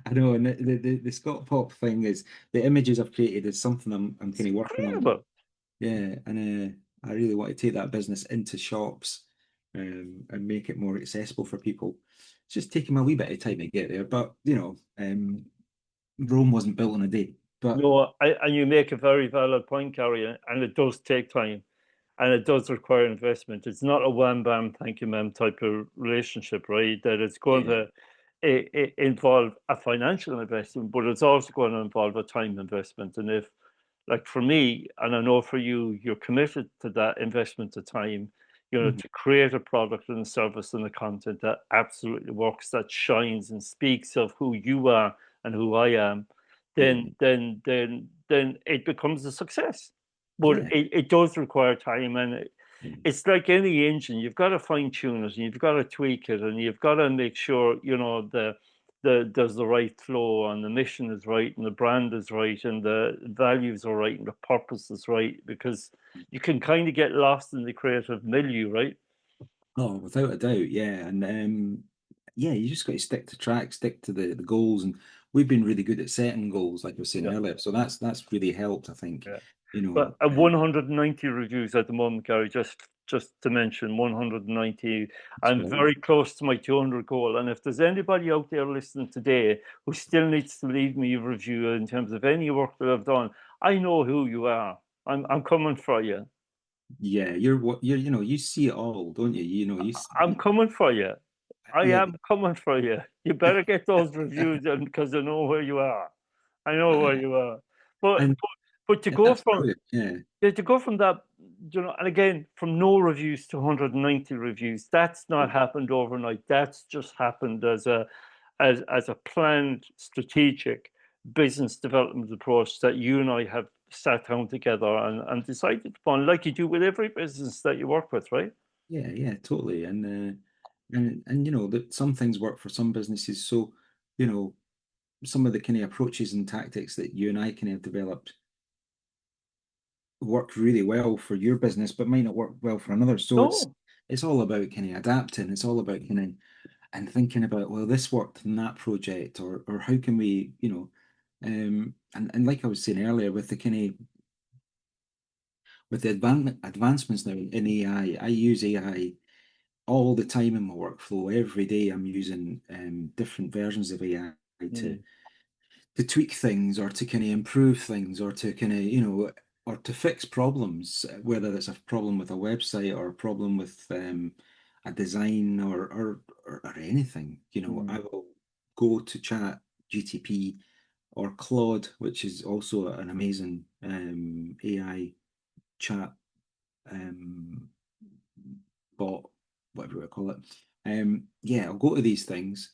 I know, and the Scott Pop thing is the images I've created is something I'm It's kind of working on. incredible. Yeah, and I really want to take that business into shops, and make it more accessible for people. It's just taking me a wee bit of time to get there, but you know, Rome wasn't built in a day. But No, and you make a very valid point, Gary, and it does take time and it does require investment. It's not a wham bam, thank you, ma'am type of relationship, right? That it's going yeah, to involve a financial investment, but it's also going to involve a time investment. And if, like for me, and I know for you, you're committed to that investment of time, mhm, to create a product and a service and a content that absolutely works, that shines and speaks of who you are and who I am, yeah, then it becomes a success. But yeah, it does require time, and yeah. it's like any engine. You've got to fine tune it, and you've got to tweak it, and you've got to make sure there's the right flow, and the mission is right, and the brand is right, and the values are right, and the purpose is right. Because you can kind of get lost in the creative milieu, right? Oh, without a doubt, yeah. And yeah, you just got to stick to track, stick to the goals. And we've been really good at setting goals, like I was saying Yeah, earlier. So that's really helped, I think. yeah. You But know, 190 reviews at the moment, Gary. Just to mention, 190. that's I'm brilliant. very close to my 200 goal. And if there's anybody out there listening today who still needs to leave me a review in terms of any work that I've done, I know who you are. I'm coming for you. Yeah, you're what you're, you know, you see it all, don't you? You know, I'm coming for you. I yeah. am coming for you. You better get those reviews in because I know where you are. I know where you are. But And, but to and go that's from brilliant. Yeah. Yeah, to go from that, and again, from no reviews to 190 reviews, that's not happened overnight. That's just happened as a planned, strategic business development approach that you and I have sat down together and decided upon, like you do with every business that you work with, right? Yeah, yeah, totally. And you know that some things work for some businesses. So, you know, some of the kind of approaches and tactics that you and I kind of developed work really well for your business, but might not work well for another. So No, it's all about kind of adapting. It's all about kind of and thinking about, well, this worked in that project, or how can we, you know, And like I was saying earlier, with the kind of with the advancements now in AI, I use AI all the time in my workflow. Every day, I'm using different versions of AI to Mm, to tweak things or to kind of improve things or to kind of or to fix problems, whether it's a problem with a website or a problem with a design or anything. I mm, will go to chat GTP or Claude, which is also an amazing AI chat um, bot, whatever we call it. Yeah, I'll go to these things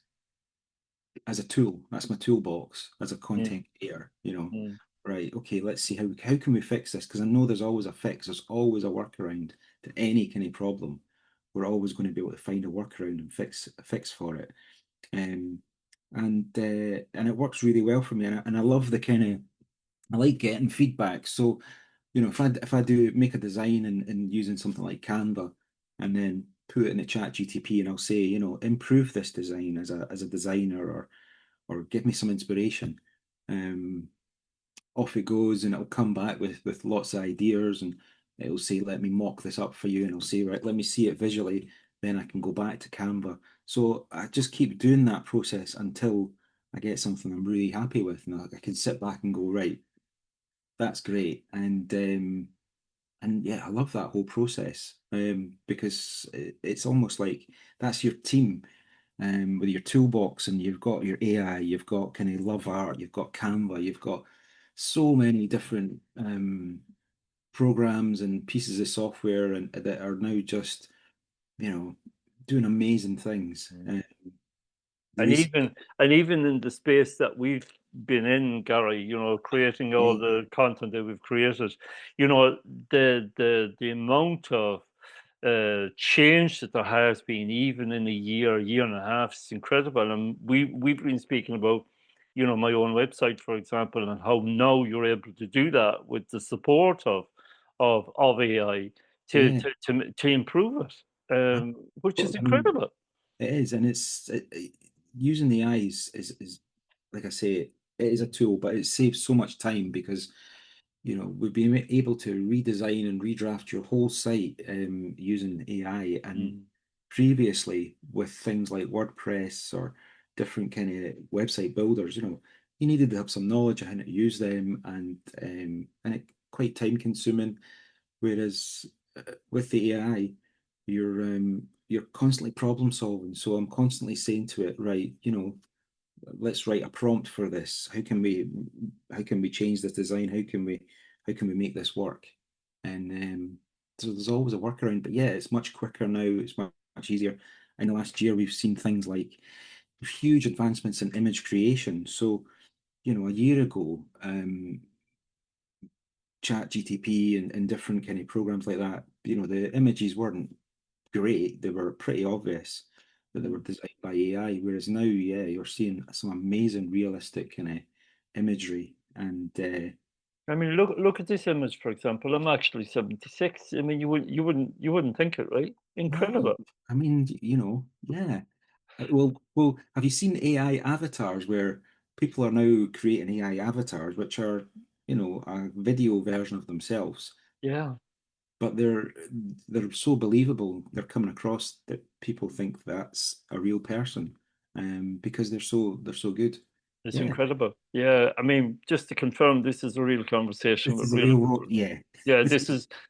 as a tool. That's my toolbox as a mm, content creator. mm, Right, okay, let's see how can we fix this? Because I know there's always a fix, there's always a workaround to any kind of problem. We're always going to be able to find a workaround and fix for it. Um, and it works really well for me. And I love the kind of I like getting feedback. So, if I do make a design and using something like Canva and then put it in the chat GTP and I'll say, improve this design as a designer or give me some inspiration. Um, Off it goes and it'll come back with lots of ideas and it'll say, let me mock this up for you. And I'll say, right, let me see it visually. Then I can go back to Canva. So I just keep doing that process until I get something I'm really happy with. And I can sit back and go, right, that's great. And yeah, I love that whole process because it's almost like that's your team with your toolbox, and you've got your AI, you've got kind of Love Art, you've got Canva, you've got so many different programs and pieces of software and that are now just you know doing amazing things. mm. The And recent, even in the space that we've been in, Gary, creating all yeah, the content that we've created, you know, the amount of change that there has been, even in a year and a half, is incredible. And we've been speaking about, my own website, for example, and how now you're able to do that with the support of AI to yeah, to to improve it, which is I mean, incredible. it is, and using the eyes is like I say, it is a tool, but it saves so much time because we've been able to redesign and redraft your whole site using AI. And Mm, previously, with things like WordPress or different kind of website builders, you needed to have some knowledge of how to use them, and it quite time consuming. Whereas with the AI, you're constantly problem solving. So I'm constantly saying to it, right, let's write a prompt for this. How can we change this design? How can we make this work? And so there's always a workaround. But yeah, it's much quicker now. It's much easier. In the last year, we've seen things like huge advancements in image creation. So a year ago, chat GTP and different kind of programs like that, the images weren't great. They were pretty obvious that they were mm. designed by AI. Whereas now, yeah, you're seeing some amazing realistic kind of imagery. And I mean, look at this image, for example. I'm actually 76. I mean, you wouldn't think it, right? no, Incredible. I mean, yeah. Well, have you seen AI avatars where people are now creating AI avatars, which are, a video version of themselves, Yeah, but they're so believable. They're coming across that people think that's a real person, because they're so good. it's Yeah, incredible. Yeah, I mean, just to confirm, this is a real conversation this with is a real. real yeah. Yeah, This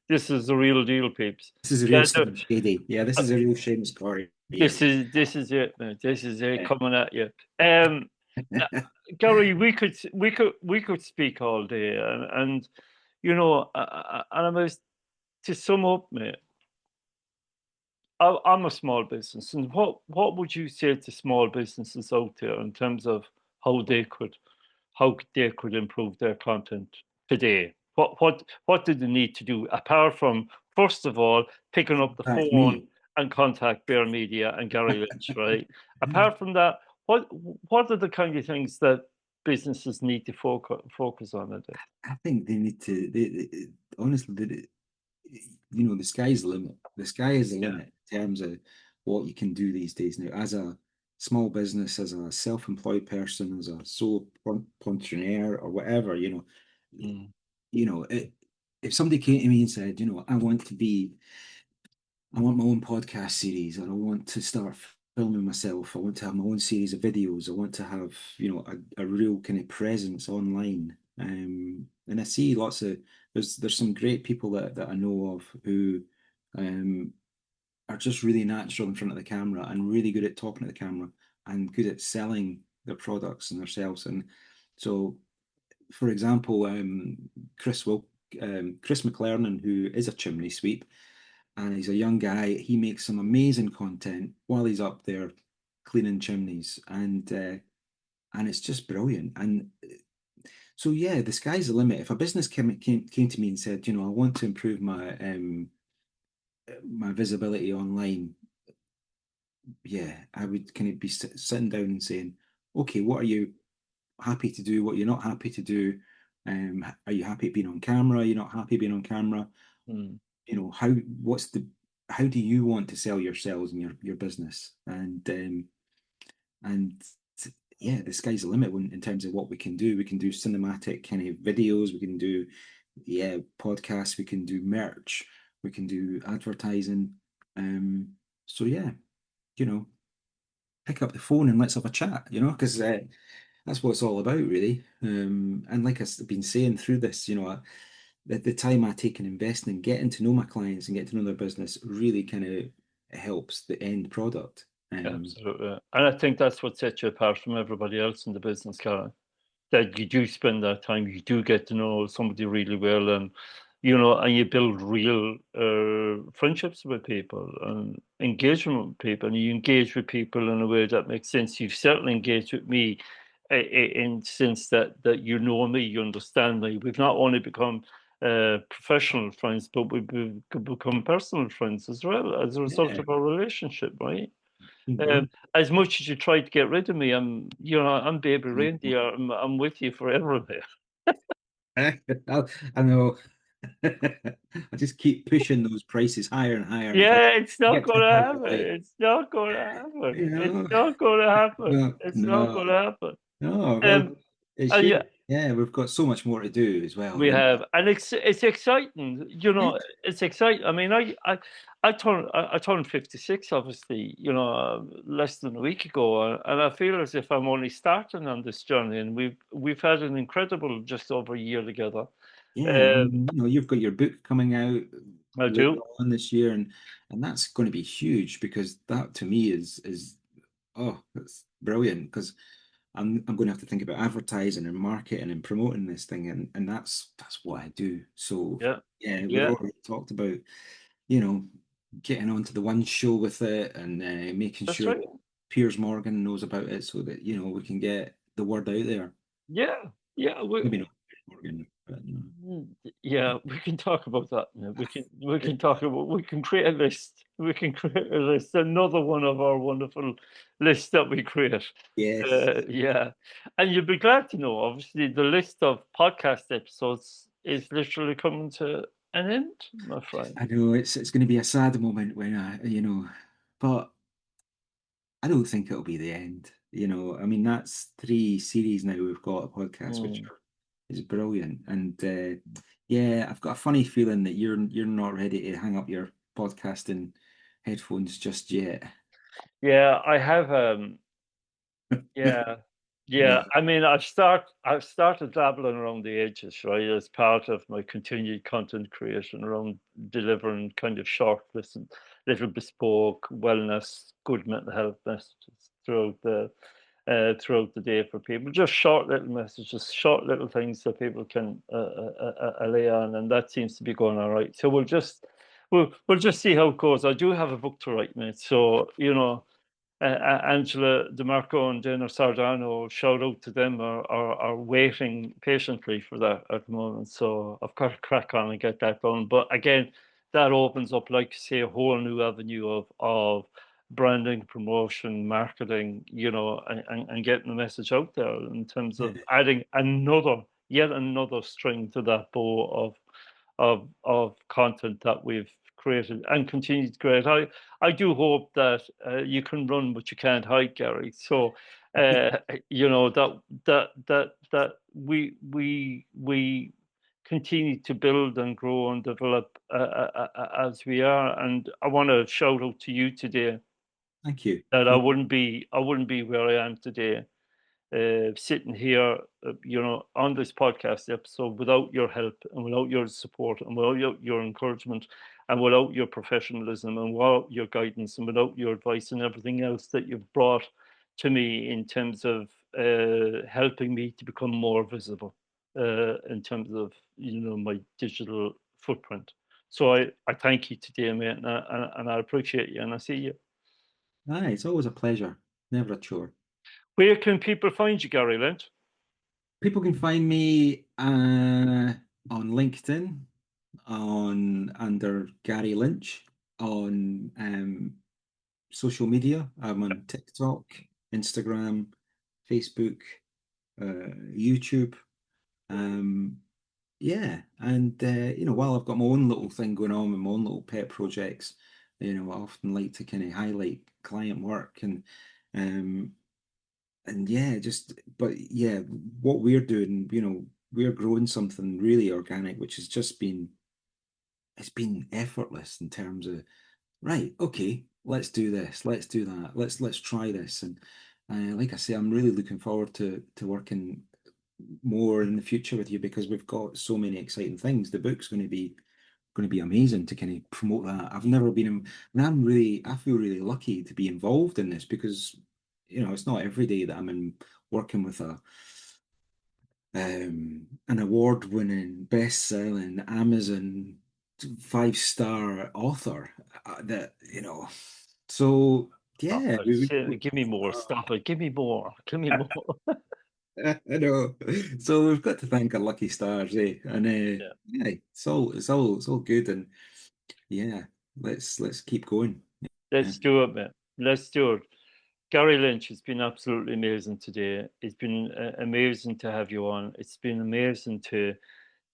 this is the real deal, peeps. this is a real Yeah, Slim Shady. Yeah, this uh, is a real Seamus Corey. Yeah, this is it, man. This is it yeah. coming at you. Um, uh, Gary, we could speak all day, and and I was to sum up, mate. I'm a small business, and what would you say to small businesses out there in terms of how they could improve their content today? What do they need to do apart from, first of all, picking up the That's phone me. and contact Bear Media and Garry Lynch, right? Apart from that, what are the kind of things that businesses need to focus on a day? I think they need to. Honestly, the sky's the limit. The sky is the Yeah. limit in terms of what you can do these days now. small business, as a self-employed person, as a sole entrepreneur or whatever, Mm. if somebody came to me and said, I want my own podcast series, or I want to start filming myself, I want to have my own series of videos, I want to have, a real kind of presence online. And I see there's some great people that I know of who um, are just really natural in front of the camera and really good at talking to the camera and good at selling their products and themselves. And so, for example, Chris McLernan, who is a chimney sweep, and he's a young guy. He makes some amazing content while he's up there cleaning chimneys, and it's just brilliant. And so, yeah, the sky's the limit. If a business came to me and said, I want to improve my visibility online, yeah, I would kind of be sitting down and saying, okay, what are you happy to do? What you're not happy to do? Are you happy being on camera? Are you not happy being on camera? Mm. How do you want to sell yourselves and your business? And yeah, the sky's the limit in terms of what we can do. We can do cinematic kind of videos. We can do, yeah, podcasts. We can do merch. We can do advertising. So yeah, you know, pick up the phone and let's have a chat. Because that's what it's all about, really. And like I've been saying through this, the time I take in investing, getting to know my clients and getting to know their business really kind of helps the end product. Absolutely. And I think that's what sets you apart from everybody else in the business, Cara. That you do spend that time, you do get to know somebody really well, and and you build real friendships with people and engagement with people, and you engage with people in a way that makes sense. You've certainly engaged with me in the sense that you know me, you understand me. We've not only become professional friends, but become personal friends as well as a result Yeah, of our relationship, right? brilliant. As much as you try to get rid of me, I'm baby reindeer. I'm with you forever there. I know. I just keep pushing those prices higher and higher until Yeah, it's I not get to going the to point where happen. It's not going to happen. you It's know, not going to happen. no, It's not going no, to happen. no. Well, Um, it and should. yeah, Yeah, we've got so much more to do as well. we have, and it's exciting. Yeah, It's exciting. I mean, I turned 56, obviously, less than a week ago, and I feel as if I'm only starting on this journey, and we've had an incredible just over a year together. yeah. I Uh, mean, you've got your book coming out I later do. on this year, and that's going to be huge because that to me is oh, that's brilliant because I'm going to have to think about advertising and marketing and promoting this thing, and that's what I do. So Yeah, yeah, we've yeah. already talked about, you know, getting onto the one show with it and making That's sure right. that Piers Morgan knows about it so that we can get the word out there. Yeah, yeah. Maybe not Piers Morgan, but Yeah, we can talk about that. Yeah. We can talk about we can create a list. We can create a list. Another one of our wonderful lists that we create. yes. Yeah, and you'll be glad to know. Obviously, the list of podcast episodes is literally coming to an end, my friend. I know it's going to be a sad moment when but I don't think it'll be the end. I mean, that's three series now we've got a podcast, which Mm. is brilliant. And yeah, I've got a funny feeling that you're not ready to hang up your podcasting headphones just yet. Yeah, I have. Yeah. Yeah, No, I mean, I've started dabbling around the edges, right, as part of my continued content creation around delivering kind of short, listen, little bespoke wellness, good mental health messages throughout the day for people. Just short little messages, short little things that people can lay on, and that seems to be going all right. So we'll just see how it goes. I do have a book to write, mate. So Angela DeMarco and Dana Sardano, shout out to them, are waiting patiently for that at the moment. So I've got to crack on and get that done. But again, that opens up, like you say, a whole new avenue of branding, promotion, marketing, and getting the message out there in terms yeah, of adding yet another string to that bow of content that we've created and continue to create. I do hope that you can run, but you can't hide, Gary. So, you know that we continue to build and grow and develop as we are. And I want to shout out to you today Thank you. that I wouldn't be where I am today, sitting here, on this podcast episode without your help and without your support and without your encouragement and without your professionalism and without your guidance and without your advice and everything else that you've brought to me in terms of helping me to become more visible in terms of my digital footprint. So I thank you today, mate, and I appreciate you and I see you. Aye, it's always a pleasure. Never a chore. Where can people find you, Gary Lynch? People can find me on LinkedIn, on under Garry Lynch, on social media. I'm on TikTok, Instagram, Facebook, YouTube. Yeah, and while I've got my own little thing going on with my own little pet projects, I often like to kind of highlight client work um, and yeah, but yeah, what we're doing, we're growing something really organic, which has just it's been effortless in terms of, right, okay, let's do this, let's do that, let's try this. And like I say, I'm really looking forward to working more in the future with you because we've got so many exciting things. The book's going to be amazing to kind of promote that. I've never been in, and I feel really lucky to be involved in this because it's not every day that working with an award-winning, best-selling Amazon five-star author that so Oh, yeah, give me more. Stop it. Give me more. Give me more. I know. So we've got to thank our lucky stars, eh? And Yeah. yeah, it's all good, and yeah, let's keep going. Yeah. Let's do it, man. Let's do it. Gary Lynch, it's been absolutely amazing today. It's been amazing to have you on. It's been amazing to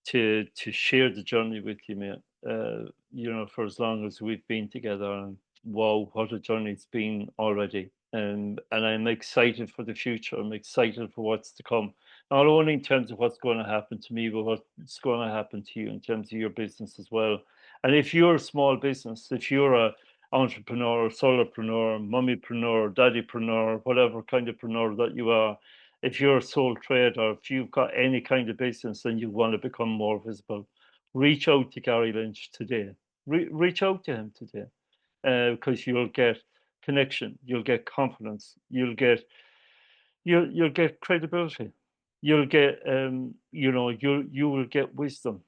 share the journey with you, mate. For as long as we've been together, and wow, what a journey it's been already. And I'm excited for the future. I'm excited for what's to come. Not only in terms of what's going to happen to me, but what's going to happen to you in terms of your business as well. And if you're a small business, if you're a entrepreneur, solopreneur, mummypreneur, daddypreneur, whatever kind of preneur that you are, if you're a sole trader, if you've got any kind of business and you want to become more visible, reach out to Gary Lynch today. Reach out to him today because you'll get connection, you'll get confidence, you'll get credibility, you'll get you will get wisdom,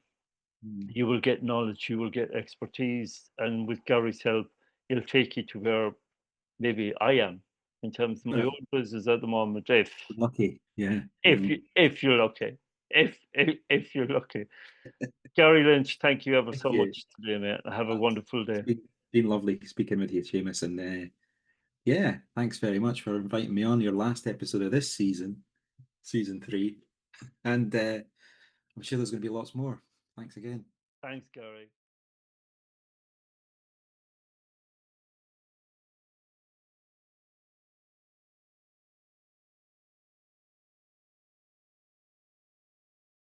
Mm. you will get knowledge, you will get expertise, and with Gary's help, he'll take you to where maybe I am in terms of my Well, own business at the moment. If lucky, yeah, if you if you're lucky, if you're lucky. Gary Lynch, thank you ever thank so you. much today, mate. Have a Uh, wonderful It's day. been lovely speaking with you, Seamus, and yeah, thanks very much for inviting me on your last episode of this season, season 3, and I'm sure there's going to be lots more. Thanks again. Thanks, Gary.